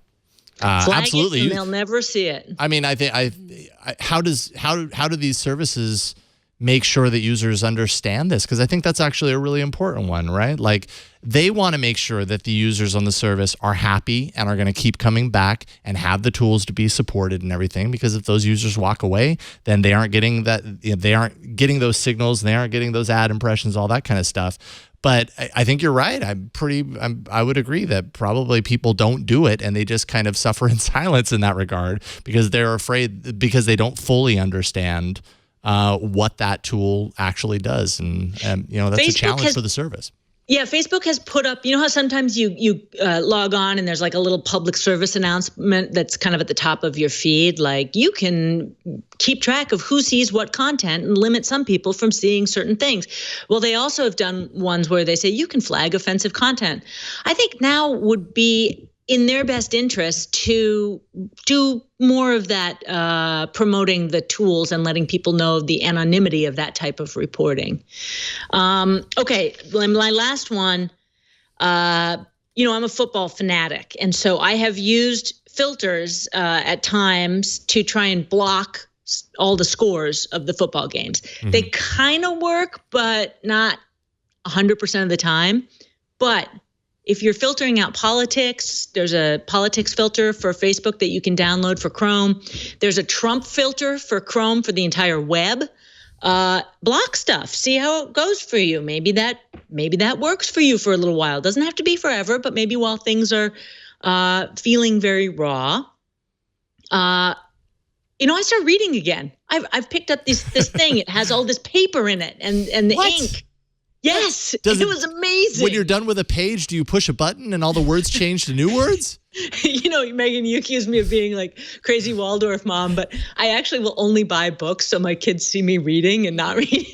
absolutely. They'll never see it. I mean, how do these services make sure that users understand this? Because I think that's actually a really important one, right? Like they want to make sure that the users on the service are happy and are going to keep coming back and have the tools to be supported and everything. Because if those users walk away, then they aren't getting they aren't getting those signals, and they aren't getting those ad impressions, all that kind of stuff. But I think you're right. I would agree that probably people don't do it and they just kind of suffer in silence in that regard because they're afraid, because they don't fully understand what that tool actually does. And that's Facebook a challenge for the service. Yeah, Facebook has put up, you know how sometimes you log on and there's like a little public service announcement that's kind of at the top of your feed, like you can keep track of who sees what content and limit some people from seeing certain things. Well, they also have done ones where they say you can flag offensive content. I think now would be in their best interest to do more of that, promoting the tools and letting people know the anonymity of that type of reporting. Okay, my last one, I'm a football fanatic. And so I have used filters at times to try and block all the scores of the football games. Mm-hmm. They kind of work, but not 100% of the time. But if you're filtering out politics, there's a politics filter for Facebook that you can download for Chrome. There's a Trump filter for Chrome for the entire web. Block stuff. See how it goes for you. Maybe that works for you for a little while. It doesn't have to be forever, but maybe while things are feeling very raw. I start reading again. I've picked up this thing. It has all this paper in it and the ink. Yes, it was amazing. When you're done with a page, do you push a button and all the words change to new words? Megan, you accuse me of being like crazy Waldorf mom, but I actually will only buy books so my kids see me reading and not reading.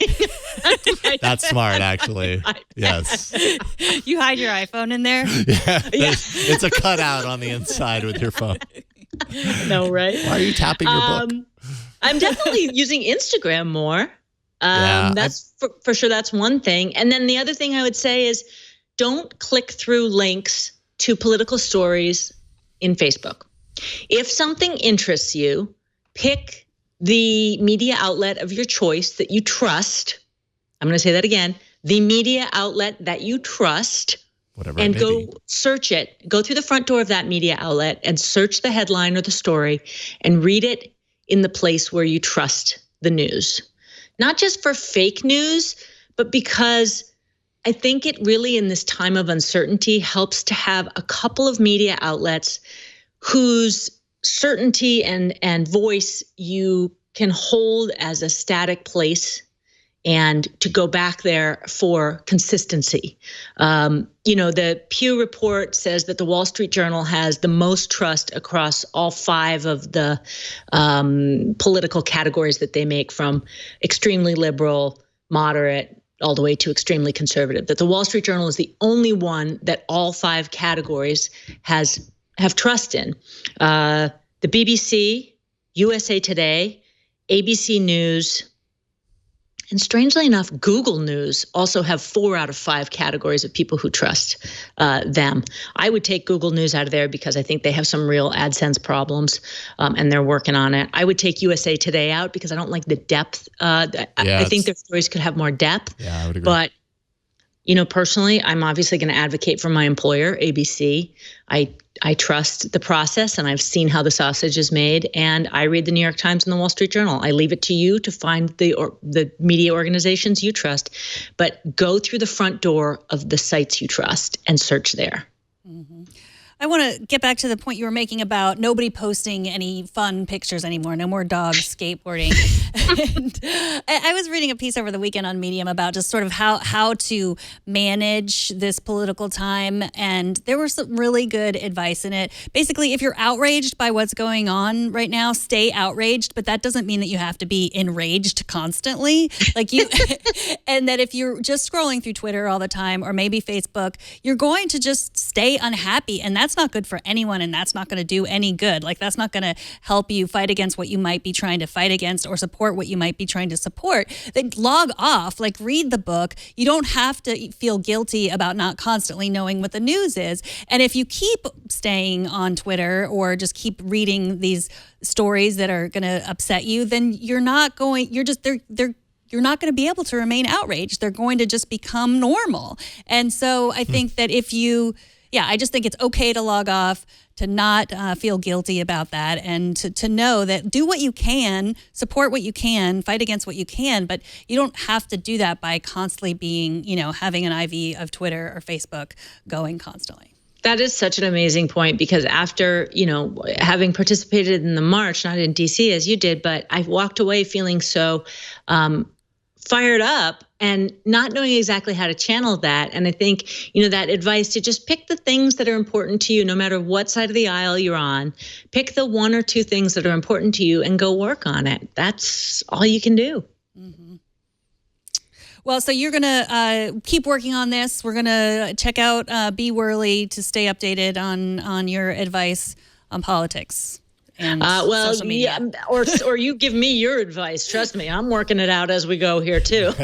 That's smart, actually. Yes. You hide your iPhone in there? Yeah. It's a cutout on the inside with your phone. No, right? Why are you tapping your book? I'm definitely using Instagram more. That's for sure. That's one thing. And then the other thing I would say is don't click through links to political stories in Facebook. If something interests you, pick the media outlet of your choice that you trust. I'm going to say that again. The media outlet that you trust. whatever and it may go be. search it. Go through the front door of that media outlet and search the headline or the story and read it in the place where you trust the news. Not just for fake news, but because I think it really, in this time of uncertainty, helps to have a couple of media outlets whose certainty and voice you can hold as a static place and to go back there for consistency. The Pew report says that the Wall Street Journal has the most trust across all 5 of the political categories that they make, from extremely liberal, moderate, all the way to extremely conservative. That the Wall Street Journal is the only one that all 5 categories have trust in. The BBC, USA Today, ABC News, and strangely enough, Google News also have 4 out of 5 categories of people who trust them. I would take Google News out of there because I think they have some real AdSense problems, and they're working on it. I would take USA Today out because I don't like the depth. I think their stories could have more depth. Yeah, I would agree. But personally, I'm obviously going to advocate for my employer, ABC. I trust the process, and I've seen how the sausage is made, and I read the New York Times and the Wall Street Journal. I leave it to you to find the media organizations you trust, but go through the front door of the sites you trust and search there. Mm-hmm. I want to get back to the point you were making about nobody posting any fun pictures anymore. No more dogs skateboarding. And I was reading a piece over the weekend on Medium about just sort of how to manage this political time. And there was some really good advice in it. Basically, if you're outraged by what's going on right now, stay outraged. But that doesn't mean that you have to be enraged constantly. And that if you're just scrolling through Twitter all the time, or maybe Facebook, you're going to just stay unhappy. And that's not good for anyone, and that's not going to do any good. That's not going to help you fight against what you might be trying to fight against or support what you might be trying to support. Then log off, read the book. You don't have to feel guilty about not constantly knowing what the news is. And if you keep staying on Twitter or just keep reading these stories that are going to upset you, then you're not going to be able to remain outraged. They're going to just become normal. And so I think that I just think it's okay to log off, to not feel guilty about that, and to know that do what you can, support what you can, fight against what you can, but you don't have to do that by constantly being, having an IV of Twitter or Facebook going constantly. That is such an amazing point, because after, having participated in the march, not in DC as you did, but I walked away feeling so fired up and not knowing exactly how to channel that. And I think, that advice to just pick the things that are important to you, no matter what side of the aisle you're on, pick the 1 or 2 things that are important to you and go work on it. That's all you can do. Mm-hmm. Well, so you're going to keep working on this. We're going to check out Be Whirly to stay updated on your advice on politics. And social media. Yeah, or you give me your advice. Trust me, I'm working it out as we go here too.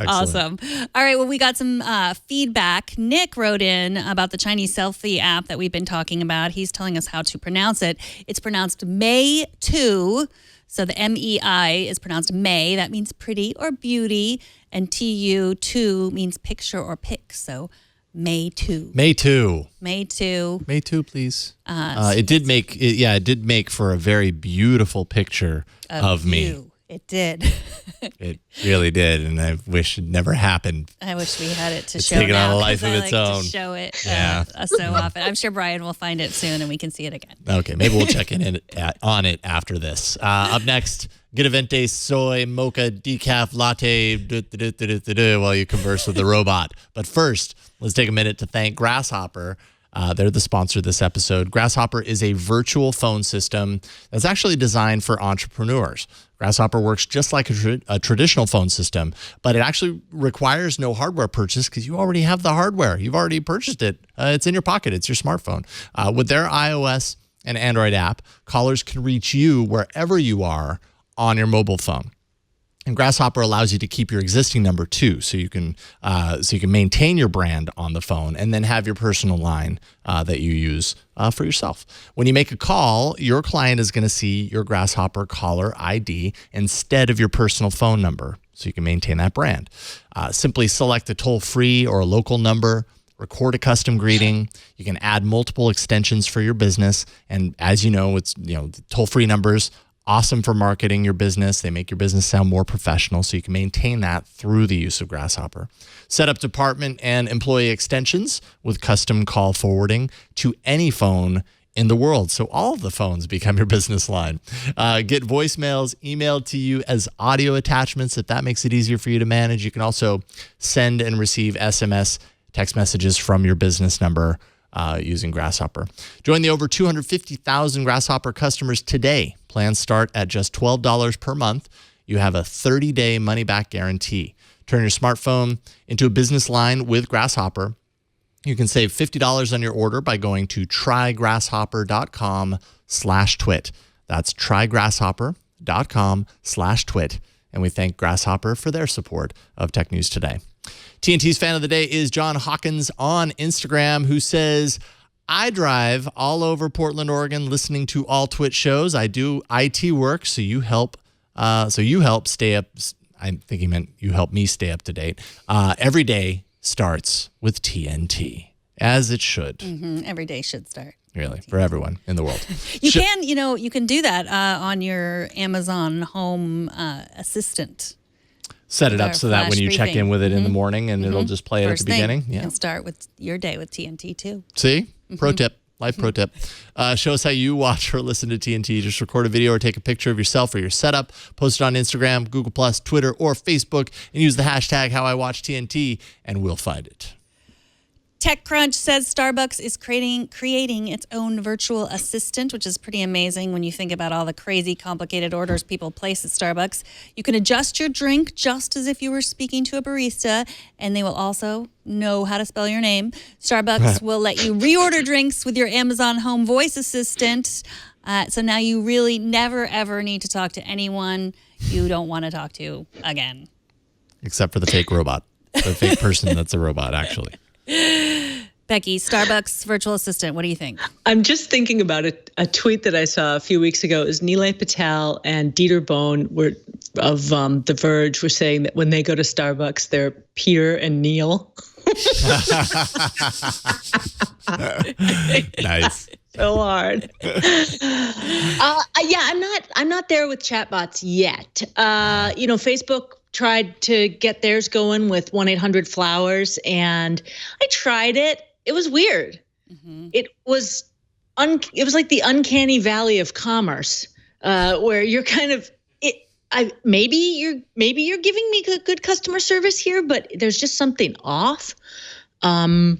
Awesome. All right. Well, we got some feedback. Nick wrote in about the Chinese selfie app that we've been talking about. He's telling us how to pronounce it. It's pronounced May 2. So the MEI is pronounced May. That means pretty or beauty. And TU 2 means picture or pic. So May 2. May 2. May 2. May 2, please. It did make for a very beautiful picture of me. It did. It really did, and I wish it never happened. I wish we had it to it's show taken now, on a life of its own. To show it so often. I'm sure Brian will find it soon, and we can see it again. Okay, maybe we'll check on it after this. Up next, get a venti soy mocha decaf latte while you converse with the robot. But first, let's take a minute to thank Grasshopper. They're the sponsor of this episode. Grasshopper is a virtual phone system that's actually designed for entrepreneurs. Grasshopper works just like a traditional phone system, but it actually requires no hardware purchase because you already have the hardware. You've already purchased it. It's in your pocket. It's your smartphone. With their iOS and Android app, callers can reach you wherever you are on your mobile phone. And Grasshopper allows you to keep your existing number too, so you can maintain your brand on the phone and then have your personal line that you use for yourself. When you make a call, your client is going to see your Grasshopper caller ID instead of your personal phone number. so you can maintain that brand. Simply select a toll-free or a local number, record a custom greeting. You can add multiple extensions for your business. And as you know, it's the toll-free numbers, awesome for marketing your business. They make your business sound more professional, so you can maintain that through the use of Grasshopper. Set up department and employee extensions with custom call forwarding to any phone in the world. So all of the phones become your business line. Get voicemails emailed to you as audio attachments if that makes it easier for you to manage. You can also send and receive SMS text messages from your business number using Grasshopper. Join the over 250,000 Grasshopper customers today. Plans start at just $12 per month. You have a 30-day money-back guarantee. Turn your smartphone into a business line with Grasshopper. You can save $50 on your order by going to trygrasshopper.com/twit. That's trygrasshopper.com/twit. And we thank Grasshopper for their support of Tech News Today. TNT's fan of the day is John Hawkins on Instagram, who says, I drive all over Portland, Oregon, listening to all Twit shows. I do IT work, so you help stay up. I think he meant you help me stay up to date. Every day starts with TNT, as it should. Mm-hmm. Every day should start. Really, for everyone in the world. You can do that on your Amazon Home Assistant. Set it up so that when you check in with it in the morning and it'll just play it at the beginning. You can start with your day with TNT too. See? Pro tip. Life pro tip. Show us how you watch or listen to TNT. Just record a video or take a picture of yourself or your setup. Post it on Instagram, Google+, Twitter, or Facebook, and use the hashtag HowIWatchTNT, and we'll find it. TechCrunch says Starbucks is creating its own virtual assistant, which is pretty amazing when you think about all the crazy, complicated orders people place at Starbucks. You can adjust your drink just as if you were speaking to a barista, and they will also know how to spell your name. Starbucks will let you reorder drinks with your Amazon Home voice assistant. So now you really never, ever need to talk to anyone you don't want to talk to again. Except for the fake robot. The fake person that's a robot, actually. Becky, Starbucks virtual assistant, what do you think? I'm just thinking about a tweet that I saw a few weeks ago. It was Nilay Patel and Dieter Bohn of The Verge were saying that when they go to Starbucks, they're Peter and Neil. Nice. So hard. I'm not there with chatbots yet. Facebook tried to get theirs going with 1-800-Flowers, and I tried it. It was weird. Mm-hmm. It was like the uncanny valley of commerce, where you're kind of maybe you're giving me good customer service here, but there's just something off. But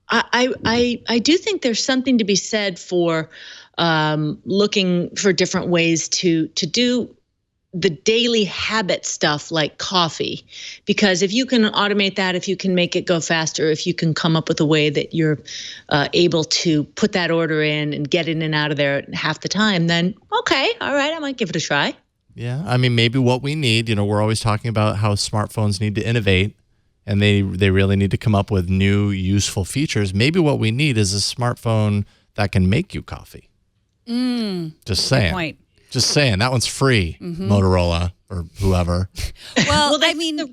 I do think there's something to be said for looking for different ways to do the daily habit stuff like coffee, because if you can automate that, if you can make it go faster, if you can come up with a way that you're able to put that order in and get in and out of there half the time, then okay, all right, I might give it a try. Yeah, I mean, maybe what we need, we're always talking about how smartphones need to innovate and they really need to come up with new useful features. Maybe what we need is a smartphone that can make you coffee. Just saying. Good point. Just saying, that one's free, Motorola or whoever. Well, I mean, the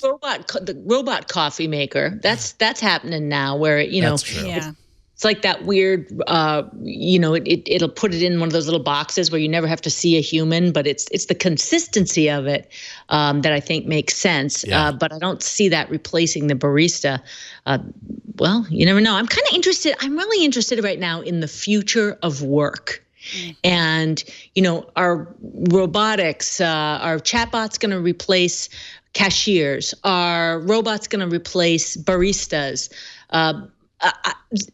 robot coffee maker. That's happening now, where That's true. Yeah. It's like that weird, it'll put it in one of those little boxes where you never have to see a human, but it's the consistency of it that I think makes sense. Yeah. But I don't see that replacing the barista. Well, you never know. I'm kind of interested. I'm really interested right now in the future of work. And, our robotics, our chatbot's going to replace cashiers. Our robot's going to replace baristas.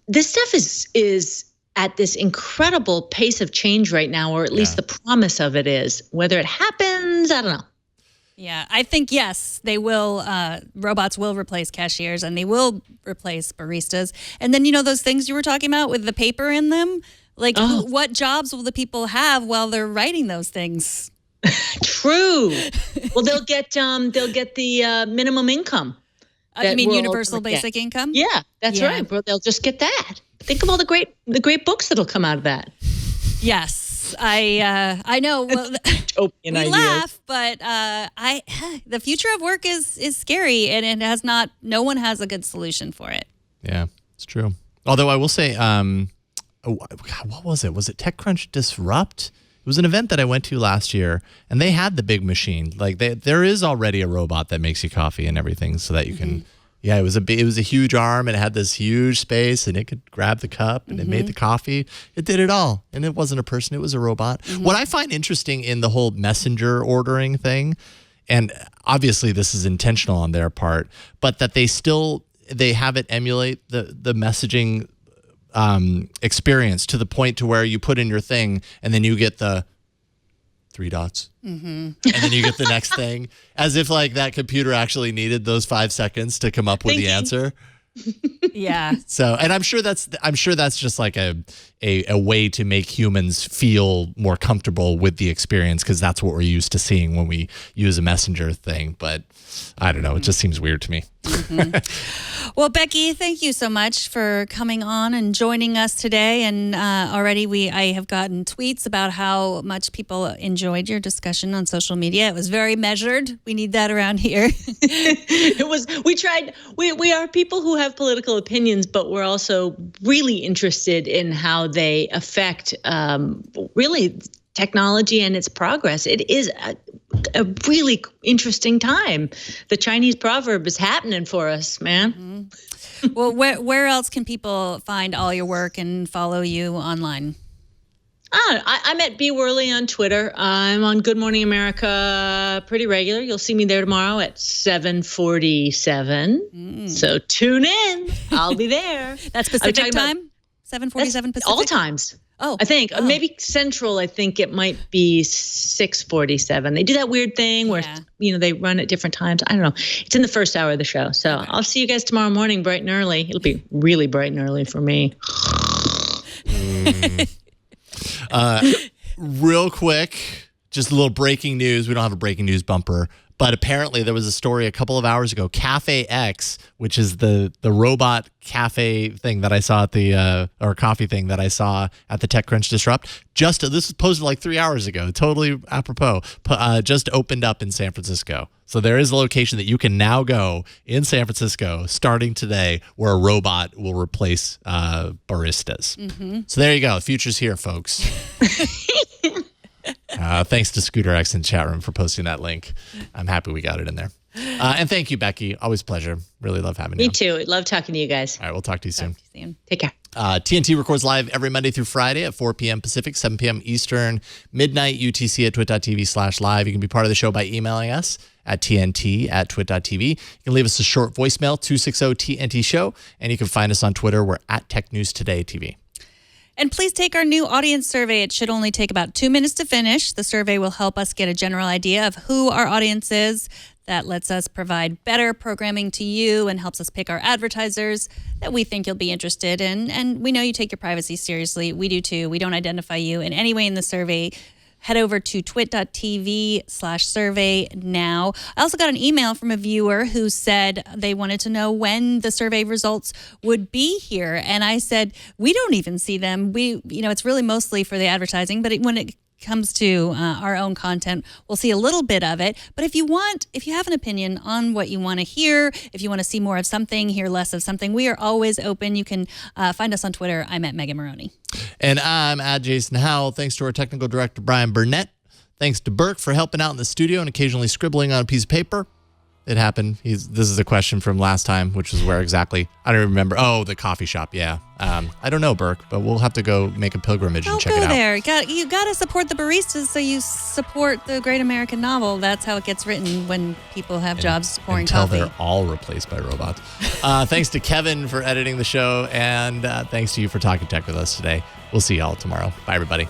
This stuff is at this incredible pace of change right now, or at least the promise of it is. Whether it happens, I don't know. Yeah, I think, yes, they will. Robots will replace cashiers, and they will replace baristas. And then, those things you were talking about with the paper in them, like what jobs will the people have while they're writing those things? True. Well, they'll get the minimum income. You mean universal basic income? Yeah, that's right. Bro, they'll just get that. Think of all the great books that'll come out of that. Yes. Yes, I know. Well, we laugh, but the future of work is scary, and it has not. No one has a good solution for it. Yeah, it's true. Although I will say, what was it? Was it TechCrunch Disrupt? It was an event that I went to last year, and they had the big machine. Like there is already a robot that makes you coffee and everything, so that you can. Yeah, it was a huge arm, and it had this huge space, and it could grab the cup, and it made the coffee. It did it all, and it wasn't a person; it was a robot. What I find interesting in the whole messenger ordering thing, and obviously this is intentional on their part, but that they have it emulate the messaging experience to the point to where you put in your thing, and then you get the 3 dots. And then you get the next thing, as if like that computer actually needed those 5 seconds to come up with the answer. Yeah. So, and I'm sure that's just like a way to make humans feel more comfortable with the experience, because that's what we're used to seeing when we use a messenger thing. But I don't know, it just seems weird to me. Well, Becky, thank you so much for coming on and joining us today. And already I have gotten tweets about how much people enjoyed your discussion on social media. It was very measured. We need that around here. We are people who have political opinions, but we're also really interested in how they affect really technology and its progress. It is a really interesting time. The Chinese proverb is happening for us, man. Well, where else can people find all your work and follow you online? I'm at B Worley on Twitter. I'm on Good Morning America pretty regular. You'll see me there tomorrow at 7:47. So tune in. I'll be there. That's Pacific time? 7:47 Pacific? All times. Oh, I think maybe Central. I think it might be 6:47. They do that weird thing where they run at different times. I don't know. It's in the first hour of the show. So I'll see you guys tomorrow morning, bright and early. It'll be really bright and early for me. Real quick, just a little breaking news. We don't have a breaking news bumper, but apparently there was a story a couple of hours ago. Cafe X, which is the robot cafe thing that I saw at the or coffee thing that I saw at the TechCrunch Disrupt. This was posted like 3 hours ago. Totally apropos. Just opened up in San Francisco. So there is a location that you can now go in San Francisco starting today where a robot will replace baristas. So there you go. The future's here, folks. Thanks to Scooter X in chat room for posting that link. I'm happy we got it in there. And thank you, Becky. Always a pleasure. Really love having you. Me too. Love talking to you guys. All right, we'll talk to you soon. Take care. TNT records live every Monday through Friday at 4 p.m. Pacific, 7 p.m. Eastern, midnight UTC at twit.tv/live. You can be part of the show by emailing us at tnt@twit.tv. You can leave us a short voicemail, 260-TNT-SHOW, and you can find us on Twitter. We're at Tech News Today TV. And please take our new audience survey. It should only take about 2 minutes to finish. The survey will help us get a general idea of who our audience is. That lets us provide better programming to you and helps us pick our advertisers that we think you'll be interested in. And we know you take your privacy seriously. We do too. We don't identify you in any way in the survey. Head over to twit.tv/survey now. I also got an email from a viewer who said they wanted to know when the survey results would be here. And I said, we don't even see them. It's really mostly for the advertising, but when it comes to our own content, we'll see a little bit of it. But if you have an opinion on what you want to hear, if you want to see more of something, hear less of something, we are always open. You can find us on Twitter. I'm at Megan Maroney. And I'm at Jason Howell. Thanks to our technical director, Brian Burnett. Thanks to Burke for helping out in the studio and occasionally scribbling on a piece of paper. It happened. This is a question from last time, which was where exactly? I don't remember. Oh, the coffee shop. Yeah. I don't know, Burke, but we'll have to go make a pilgrimage and check it out. Go there. You got to support the baristas so you support the great American novel. That's how it gets written when people have jobs pouring coffee. Until they're all replaced by robots. Thanks to Kevin for editing the show, and thanks to you for talking tech with us today. We'll see y'all tomorrow. Bye, everybody.